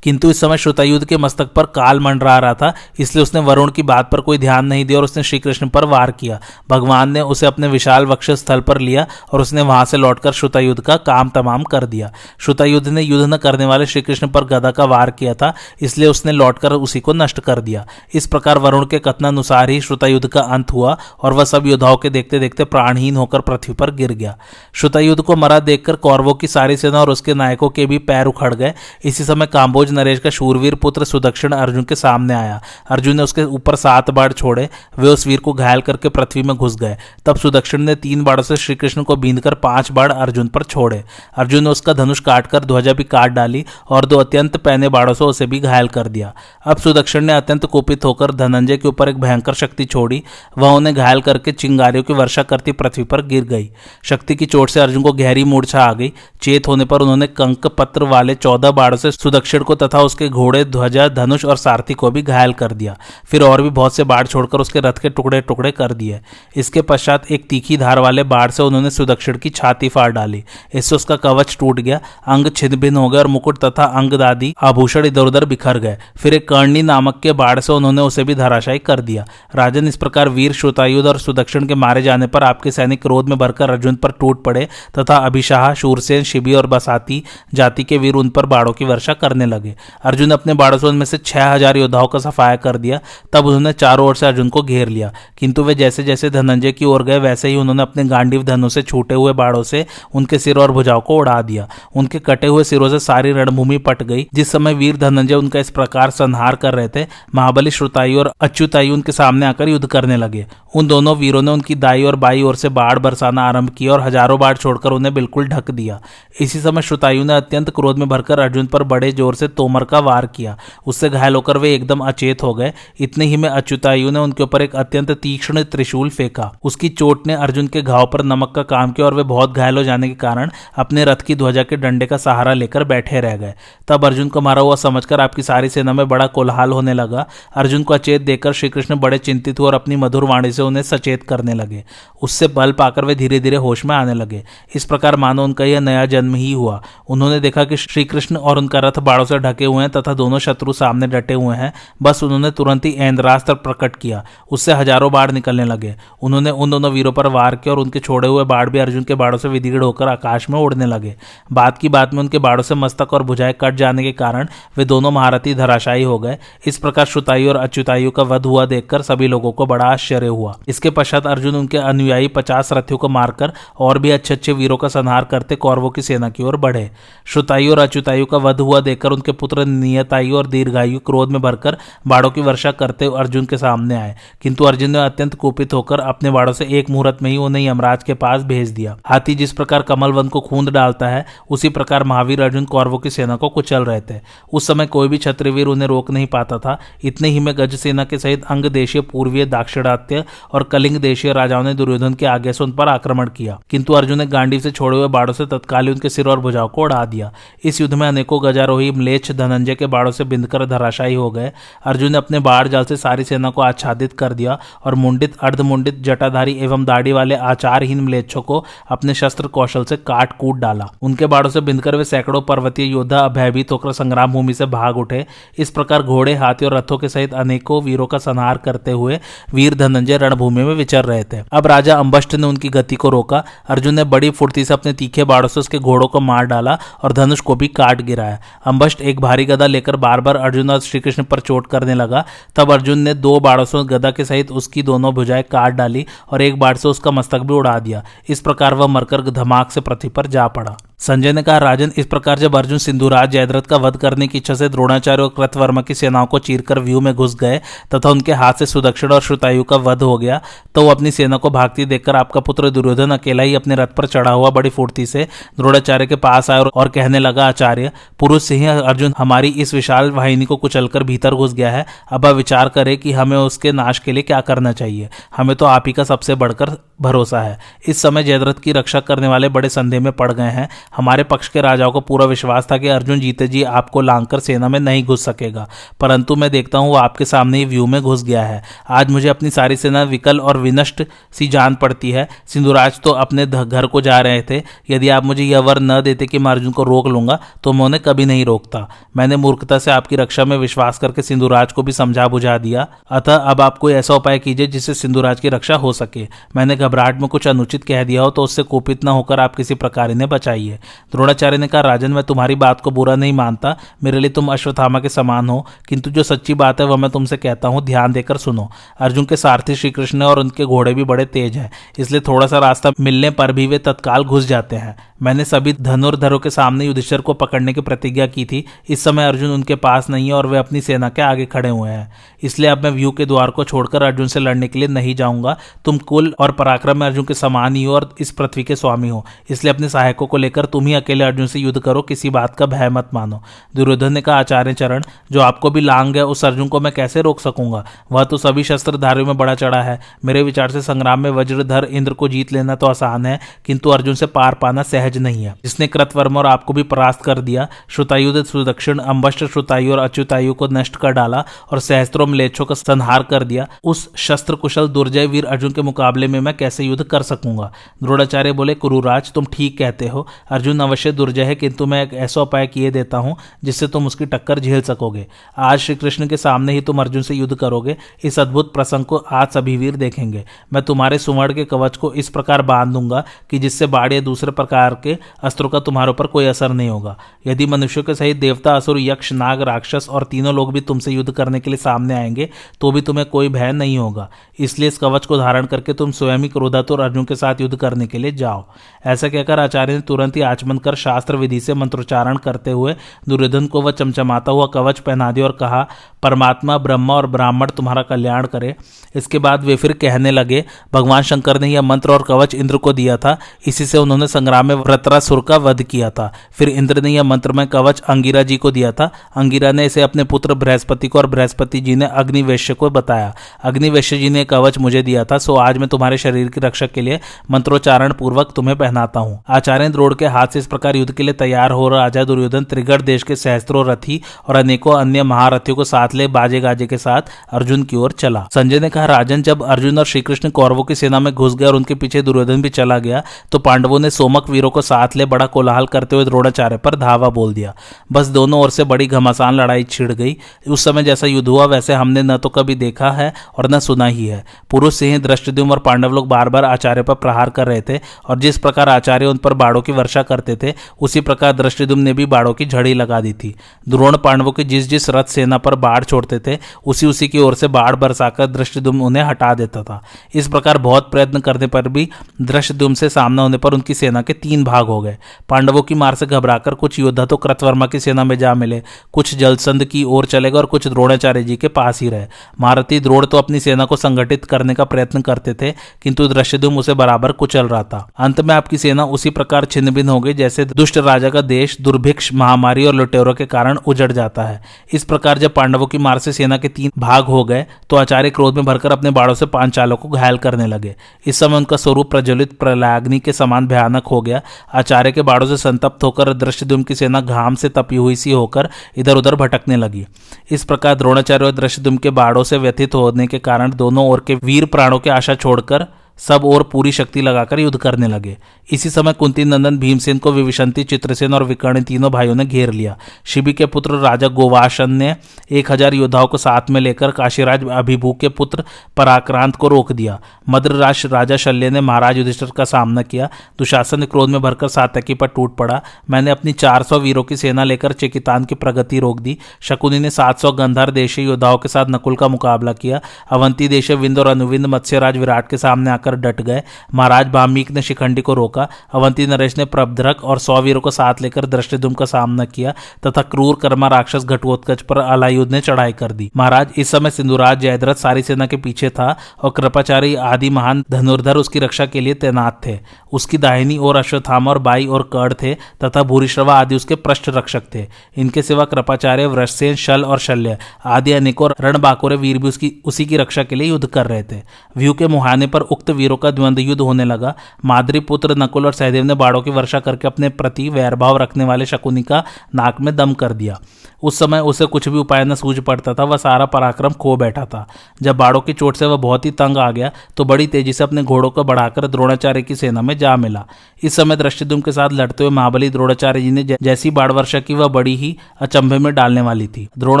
किंतु इस समय श्रुतायुध के मस्तक पर काल मंडरा रहा था, इसलिए उसने वरुण की बात पर कोई ध्यान नहीं दिया और उसने श्री कृष्ण पर वार किया। भगवान ने उसे अपने विशाल वक्षस्थल पर लिया और उसने वहां से लौटकर श्रुतायुध का काम तमाम कर दिया। श्रुतायुध ने युद्ध न करने वाले श्री कृष्ण पर गदा का वार किया था, इसलिए उसने लौटकर उसी को नष्ट कर दिया। इस प्रकार वरुण के कथनानुसार ही श्रुतायुध का अंत हुआ और वह सब योद्धाओं के देखते देखते प्राणहीन होकर पृथ्वी पर गिर गया। श्रुतायुध को मरा देखकर कौरवों की सारी सेना और उसके नायकों के भी पैर उखड़ गए। इसी समय काम्बोज नरेश का शूरवीर पुत्र सुदक्षिण अर्जुन के सामने आया। अर्जुन ने उसके ऊपर 7 बाण छोड़े। वे उस वीर को घायल करके पृथ्वी में घुस गए। तब सुदक्षिण ने 3 बाणों से श्री कृष्ण को बींधकर 5 बाण अर्जुन पर छोड़े। अर्जुन ने उसका धनुष काटकर ध्वजा भी काट डाली और 2 अत्यंत पैने बाणों से उसे भी घायल कर दिया। अब सुदक्षिण ने अत्यंत कुपित होकर धनंजय के ऊपर एक भयंकर शक्ति छोड़ी। वह उन्हें घायल करके चिंगारियों की वर्षा करती पृथ्वी पर गिर गई। शक्ति की चोट से अर्जुन को गहरी मूर्छा आ गई। चेत होने पर उन्होंने कंक पत्र वाले 14 बाणों से सुदक्षिण सुदक्षिण को तथा उसके घोड़े, ध्वजा, धनुष और सारथी को भी घायल कर दिया। फिर और भी बहुत से बाढ़ छोड़कर उसके रथ के टुकड़े टुकड़े कर दिए। इसके पश्चात एक तीखी धार वाले बाढ़ से उन्होंने सुदक्षिण की छाती फाड़ डाली। इससे उसका कवच टूट गया, अंग छिन्न भिन्न हो गए और मुकुट तथा अंग आदि आभूषण इधर उधर बिखर गए। फिर एक कर्णी नामक के बाढ़ से उन्होंने उसे भी धराशायी कर दिया। राजन, इस प्रकार वीर श्रुतायुध और सुदक्षिण के मारे जाने पर आपके सैनिक क्रोध में भरकर अर्जुन पर टूट पड़े तथा अभिशाह, शूरसेन, शिबी और बसाती जाति के वीर उन पर बाड़ों की वर्षा करने लगे। अर्जुन अपने बाड़ों से उनमें से 6000 योद्धाओं का सफाया कर दिया। तब उन्होंने चारों ओर से अर्जुन को घेर लिया, किंतु वे जैसे जैसे धनंजय की ओर गए वैसे ही उन्होंने अपने गांडीव धनुष से छूटे हुए बाड़ों से उनके सिर और भुजाओं को उड़ा दिया। उनके कटे हुए सिरों से सारी रणभूमि पट गई। जिस समय वीर धनंजय उनका इस प्रकार संहार कर रहे थे, महाबली श्रुतायु और अच्युतायु उनके सामने आकर युद्ध करने लगे। उन दोनों वीरों ने उनकी दाई और बाई ओर से बाढ़ बरसाना आरंभ किया और हजारों बाढ़ छोड़कर उन्हें बिल्कुल ढक दिया। इसी समय श्रुतायु ने अत्यंत क्रोध में भरकर अर्जुन पर बड़े जोर से तोमर का वार किया। उससे घायल होकर वे एकदम अचेत हो गए। इतने ही में अच्युतायु ने उनके ऊपर एक अत्यंत तीक्ष्ण त्रिशूल फेंका। उसकी चोट ने अर्जुन के घाव पर नमक का काम किया और वे बहुत घायल हो जाने के कारण अपने रथ की ध्वजा के डंडे का सहारा लेकर बैठे रह गए। तब अर्जुन को मारा हुआ समझकर आपकी सारी सेना में बड़ा कोलाहल होने लगा। अर्जुन को अचेत देखकर श्री कृष्ण बड़े चिंतित हुए और अपनी मधुर वाणी से उन्हें सचेत करने लगे। उससे बल पाकर वे धीरे धीरे होश में आने लगे। इस प्रकार मानो उनका यह नया जन्म ही हुआ। उन्होंने देखा कि श्री कृष्ण और उनका रथ बाड़ों से ढके हुए हैं तथा दोनों शत्रु सामने डटे हुए हैं। बस उन्होंने तुरंत ही ऐन्द्रास्त्र प्रकट किया। उससे हजारों बाढ़ निकलने लगे। उन्होंने उन दोनों वीरों पर वार किया और उनके छोड़े हुए बाढ़ भी अर्जुन के बाड़ों से विदीर्ण होकर आकाश में उड़ने लगे। बात की बात में उनके बाड़ों से मस्तक और भुजाएं कट जाने के कारण वे दोनों महारथी धराशायी हो गए। इस प्रकार श्रुतायु और अच्युतायु का वध हुआ देखकर सभी लोगों को बड़ा आश्चर्य हुआ। इसके पश्चात अर्जुन उनके अनुयायी 50 रथियों को मारकर और भी अच्छे अच्छे वीरों का संहार करते कौरवों की सेना की ओर बढ़े। श्रुतायु और अच्युतायु का वध हुआ देखकर उनके पुत्र नियतायु और दीर्घायु क्रोध में भरकर बाड़ों की वर्षा करते अर्जुन के सामने आए, किंतु अर्जुन ने अत्यंत कुपित होकर अपने बाड़ों से एक मुहूर्त में ही उन्हें यमराज के पास भेज दिया। हाथी जिस प्रकार कमल वन को खूंद डालता है, उसी प्रकार महावीर अर्जुन कौरवों की सेना को कुचल रहे थे। उस समय कोई भी क्षत्रियवीर उन्हें रोक नहीं पाता था। इतने ही में गज सेना के सहित अंग देशीय, पूर्वीय, दाक्षिणात्य और कलिंग देशीय राजाओं ने दुर्योधन के आगे से उन पर आक्रमण किया, किंतु अर्जुन ने गांडीव से छोड़े हुए बाड़ों से तत्काल उनके सिर और भुजाओं को उड़ा दिया। इस युद्ध में अनेकों गजारोही म्लेच्छ धनंजय के बाड़ों से बिंदकर धराशायी हो गए। अर्जुन ने अपने बाढ़ जाल से सारी सेना को आच्छादित कर दिया और मुंडित, अर्धमुंडित, जटाधारी एवं दाढ़ी वाले आचारहीन म्लेच्छों को अपने शस्त्र कौशल से काट कूट डाला। उनके बाड़ों से बिंदकर वे सैकड़ों पर्वतीय योद्धा भयभीत होकर संग्राम भूमि से भाग उठे। इस प्रकार घोड़े, हाथी और रथों के सहित अनेकों वीरों का संहार करते हुए वीर धनंजय रणभूमि में विचर रहे थे। अब राजा अंबष्ट ने उनकी गति को रोका। अर्जुन ने बड़ी फुर्ती से अपने तीखे बाड़ों से उसके घोड़ों को मार डाला और धनुष को भी काट गिराया। अंबष्ट एक भारी गदा लेकर बार बार अर्जुन और श्री कृष्ण पर चोट करने लगा। तब अर्जुन ने 2 बाड़ों से गदा के सहित उसकी दोनों भुजाएं काट डाली और एक बाढ़ से उसका मस्तक भी उड़ा दिया। इस प्रकार वह मरकर धमाक से पृथ्वी पर जा पड़ा। संजय ने कहा, राजन, इस प्रकार जब अर्जुन सिंधुराज जयद्रथ का वध करने की इच्छा से द्रोणाचार्य और कृतवर्मा की सेनाओं को चीरकर व्यू में घुस गए तथा उनके हाथ से सुदक्षिण और श्रुतायु का वध हो गया, तो वो अपनी सेना को भागती देखकर आपका पुत्र दुर्योधन अकेला ही अपने रथ पर चढ़ा हुआ बड़ी फुर्ती से द्रोणाचार्य के पास आया और कहने लगा, आचार्य, पुरुष से ही अर्जुन हमारी इस विशाल वाहिनी को कुचलकर भीतर घुस गया है। अब आप विचार करें कि हमें उसके नाश के लिए क्या करना चाहिए। हमें तो आप ही का सबसे बढ़कर भरोसा है। इस समय जयद्रथ की रक्षा करने वाले बड़े संदेह में पड़ गए हैं। हमारे पक्ष के राजाओं को पूरा विश्वास था कि अर्जुन जीते जी आपको लांघकर सेना में नहीं घुस सकेगा, परंतु मैं देखता हूं वो आपके सामने ही व्यू में घुस गया है। आज मुझे अपनी सारी सेना विकल और विनष्ट सी जान पड़ती है। सिंधुराज तो अपने घर को जा रहे थे। यदि आप मुझे यह वर न देते कि मैं अर्जुन को रोक लूंगा तो मैं उन्हें कभी नहीं रोकता। मैंने मूर्खता से आपकी रक्षा में विश्वास करके सिंधुराज को भी समझा बुझा दिया। अतः अब आप कोई ऐसा उपाय कीजिए जिससे सिंधुराज की रक्षा हो सके। मैंने घबराहट में कुछ अनुचित कह दिया हो तो उससे कुपित न होकर आप किसी प्रकार इन्हें बचाइए। द्रोणाचार्य ने कहा, राजन, मैं तुम्हारी बात को बुरा नहीं मानता। मेरे लिए तुम अश्वत्थामा के समान हो, किंतु जो सच्ची बात है वह मैं तुमसे कहता हूं, ध्यान देकर सुनो। अर्जुन के सारथी श्री कृष्ण और उनके घोड़े भी बड़े तेज हैं, इसलिए थोड़ा सा रास्ता मिलने पर भी वे तत्काल घुस जाते हैं। मैंने सभी धनुर्धरों के सामने युधिष्ठिर को पकड़ने की प्रतिज्ञा की थी। इस समय अर्जुन उनके पास नहीं है और वे अपनी सेना के आगे खड़े हुए हैं, इसलिए अब मैं व्यू के द्वार को छोड़कर अर्जुन से लड़ने के लिए नहीं जाऊंगा। तुम कुल और पराक्रम में अर्जुन के समान ही हो और इस पृथ्वी के स्वामी हो, इसलिए अपने सहायकों को लेकर तुम ही अकेले अर्जुन से युद्ध करो, किसी बात का भय मत मानो। दुर्योधन ने कहा, आचार्य चरण, जो आपको भी लांग गया उस अर्जुन को मैं कैसे रोक सकूंगा? वह तो सभी शस्त्रधारियों में बड़ा चढ़ा है। मेरे विचार से संग्राम में वज्रधर इंद्र को जीत लेना तो आसान है, किंतु अर्जुन से पार पाना सहज सहज नहीं है, जिसने कृतवर्मा और आपको भी परास्त कर दिया, श्रुतायुध सुदक्षिण अंबष्ट श्रुतायु और अच्युतायु को नष्ट कर डाला और सहस्त्रों म्लेच्छों का संहार कर दिया, उस शस्त्र कुशल दुर्जय वीर अर्जुन के मुकाबले में मैं कैसे युद्ध कर सकूंगा। द्रोणाचार्य बोले, कुरुराज तुम ठीक कहते हो, अर्जुन अवश्य दुर्जय है, किंतु मैं एक ऐसा उपाय किए देता हूं जिससे तुम उसकी टक्कर झेल सकोगे। आज श्री कृष्ण के सामने ही तुम अर्जुन से युद्ध करोगे। इस अद्भुत प्रसंग को आज सभी वीर देखेंगे। मैं तुम्हारे सुवर्ण के कवच को इस प्रकार बांध दूंगा कि जिससे बाढ़ या दूसरे प्रकार के अस्त्रों का तुम्हारे ऊपर कोई असर नहीं होगा। यदि मनुष्यों के सहित देवता, असुर, यक्ष, नाग, राक्षस और तीनों लोग भी तुमसे युद्ध करने के लिए सामने आएंगे तो भी तुम्हें कोई भय नहीं होगा। इसलिए इस कवच को धारण करके तुम स्वयं ही क्रोधातुर अर्जुन के साथ युद्ध करने के लिए जाओ। ऐसा कहकर आचार्य ने तुरंत ही आचमन कर शास्त्र विधि से मंत्रोच्चारण करते हुए दुर्योधन को वह चमचमाता हुआ कवच पहना दिया और कहा, परमात्मा, ब्रह्मा और ब्राह्मण तुम्हारा कल्याण करे। इसके बाद वे फिर कहने लगे, भगवान शंकर ने यह मंत्र और कवच इंद्र को दिया था, इसी से उन्होंने संग्राम में वृत्रासुर का वध किया था। फिर इंद्र ने यह मंत्रमय कवच अंगिरा जी को दिया था। अंगिरा ने इसे अपने पुत्र बृहस्पति को और बृहस्पति जी ने अग्निवेश्य को बताया। अग्निवेश्य जी ने कवच मुझे दिया था, सो आज मैं तुम्हारे शरीर की रक्षा के लिए मंत्रोच्चारण पूर्वक तुम्हें पहनाता हूँ। आचार्य द्रोण के हाथ से इस प्रकार युद्ध के लिए तैयार हो राजा दुर्योधन त्रिगढ़ देश के सहस्त्रों रथी और अनेकों अन्य महारथियों को साथ ले बाजे गाजे के साथ अर्जुन की ओर चला। संजय ने कहा, राजन, जब अर्जुन और श्रीकृष्ण कौरवों की सेना में घुस गए और उनके पीछे दुर्योधन भी चला गया तो पांडवों ने सोमक वीरों को साथ ले बड़ा कोलाहल करते हुए द्रोणाचार्य पर धावा बोल दिया। बस दोनों ओर से बड़ी घमासान लड़ाई छिड़ गई। उस समय जैसा युद्ध हुआ वैसे हमने न तो कभी देखा है और न सुना ही है। पुरुष सिंह, धृष्टद्युम्न और पांडव लोग बार बार आचार्य पर प्रहार कर रहे थे और जिस प्रकार आचार्य उन पर बाड़ों की वर्षा करते थे उसी प्रकार धृष्टद्युम्न ने भी बाड़ों की झड़ी लगा दी थी। द्रोण पांडवों की जिस जिस रथ सेना पर बाढ़ छोड़ते थे उसी की ओर से बाढ़ बरसाकर धृष्टद्युम्न उन्हें हटा देता था। इस प्रकार बहुत प्रयत्न करने पर भी धृष्टद्युम्न से सामना होने पर उनकी सेना के 3 भाग हो गए। पांडवों की मार से घबराकर कुछ योद्धा तो कृतवर्मा की सेना में जा मिले, कुछ जलसंध की ओर चले गए और कुछ द्रोणाचार्य जी के पास ही रहे। महारथी द्रोण तो अपनी सेना को संगठित करने का प्रयत्न करते थे किंतु धृष्टद्युम्न उसे बराबर कुचल रहा था। अंत में आपकी सेना उसी प्रकार छिन्न भिन्न हो गई जैसे दुष्ट राजा का देश दुर्भिक्ष, महामारी और लुटेरों के कारण उजड़ जाता है। इस प्रकार जब पांडवों की मार से सेना के 3 भाग हो गए तो आचार्य क्रोध में भरकर अपने बाड़ों से पांचालों को घायल करने लगे। इस समय उनका स्वरूप प्रज्वलित प्रलयाग्नि के समान भयानक हो गया। आचार्य के बाड़ों से संतप्त होकर धृष्टद्युम्न की सेना घाम से तपी हुई सी होकर इधर उधर भटकने लगी। इस प्रकार द्रोणाचार्य और धृष्टद्युम्न के बाड़ों से व्यथित होने के कारण दोनों ओर के वीर प्राणों की आशा छोड़कर सब और पूरी शक्ति लगाकर युद्ध करने लगे। इसी समय कुंती नंदन भीमसेन को विविशंति, चित्रसेन और विकर्ण तीनों भाइयों ने घेर लिया। शिबी के पुत्र राजा गोवाशन ने 1000 योद्धाओं को साथ में लेकर काशीराज अभिभू के पुत्र पराक्रांत को रोक दिया। मद्रराज राजा शल्य ने महाराज युधिष्ठिर का सामना किया। दुशासन ने क्रोध में भरकर सात्यकी पर टूट पड़ा। मैंने अपनी 400 वीरों की सेना लेकर चेकितान की प्रगति रोक दी। शकुनी ने 700 गंधर देशीय योद्धाओं के साथ नकुल का मुकाबला किया। अवंती देशीय विंद और अनुविंद मत्स्यराज विराट के सामने आकर डट गए। महाराज वाल्मीकि ने शिखंडी को रोका। अवंती नरेश ने प्रबद्रक और 100 वीरों को साथ लेकर धृष्टद्युम्न का सामना किया तथा क्रूर कर्मा राक्षस घटोत्कच पर अलायुध ने चढ़ाई कर दी। महाराज इस समय सिंधुराज जयद्रथ सारी सेना के पीछे था और कृपाचारी आदि महान धनुर्धर उसकी रक्षा के लिए तैनात थे। उसकी दाहिनी ओर अश्वत्थामा और बाई ओर कर्ण थे तथा भूरिश्रवा आदि उसके पृष्ठ रक्षक थे। इनके सिवा कृपाचार्य, वृषसेन, शल और शल्य आदि अनेकों रणबांकुरे वीर भी उसी की रक्षा के लिए युद्ध कर रहे थे। व्यू के मुहाने पर उक्त वीरों का द्वंद्व युद्ध होने लगा। माद्री पुत्र नकुल और सहदेव ने बाड़ों की वर्षा करके अपने प्रति वैरभाव रखने वाले शकुनी का नाक में दम कर दिया। उस समय उसे कुछ भी उपाय न सूझ पड़ता था, वह सारा पराक्रम खो बैठा था। जब बाड़ों की चोट से वह बहुत ही तंग आ गया तो बड़ी तेजी से अपने घोड़ों को बढ़ाकर द्रोणाचार्य की सेना में जा मिला। इस समय धृष्टद्युम्न के साथ लड़ते हुए महाबली द्रोणाचार्य जी ने जैसी बाढ़ वर्षा की वह बड़ी ही अचंभे में डालने वाली थी। द्रोण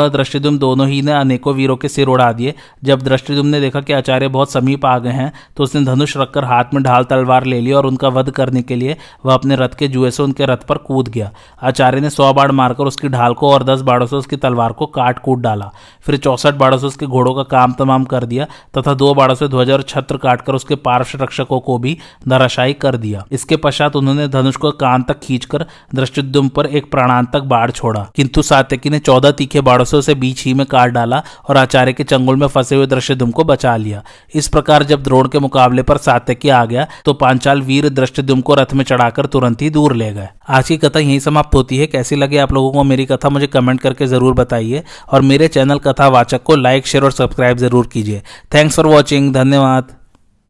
और धृष्टद्युम्न दोनों ही ने अनेकों वीरों के सिर उड़ा दिए। जब धृष्टद्युम्न ने देखा कि आचार्य बहुत समीप आ गए हैं तो उसने धनुष रखकर हाथ में ढाल तलवार ले ली और उनका वध करने के लिए वह अपने रथ के जुए से उनके रथ पर कूद गया। आचार्य ने 100 बाढ़ मारकर उसकी ढाल को और 10 बाड़ों से उसकी तलवार को काट कूट डाला। फिर 64 बाड़ों से उसके घोड़ों का काम तमाम कर दिया तथा 2 बाड़ों से ध्वजा और छत्र काटकर उसके पार्श्व रक्षकों को भी धराशायी कर दिया। इसके पश्चात उन्होंने धनुष को कान तक खींचकर धृष्टद्युम्न पर एक प्राणांतक बाढ़ छोड़ा, किंतु सात्यकी ने 14 तीखे बाड़ों से उसे बीच ही में काट डाला और आचार्य के चंगुल में फंसे हुए धृष्टद्युम्न को बचा लिया। इस प्रकार जब द्रोण के मुकाबले पर सात्यकी आ गया तो पांचाल वीर धृष्टद्युम्न को रथ में चढ़ाकर तुरंत ही दूर ले गए। आज की कथा यहीं समाप्त होती है। कैसी लगी आप लोगों को मेरी कथा मुझे कमेंट करके जरूर बताइए और मेरे चैनल कथावाचक को लाइक, शेयर और सब्सक्राइब जरूर कीजिए। Thanks for watching. धन्यवाद।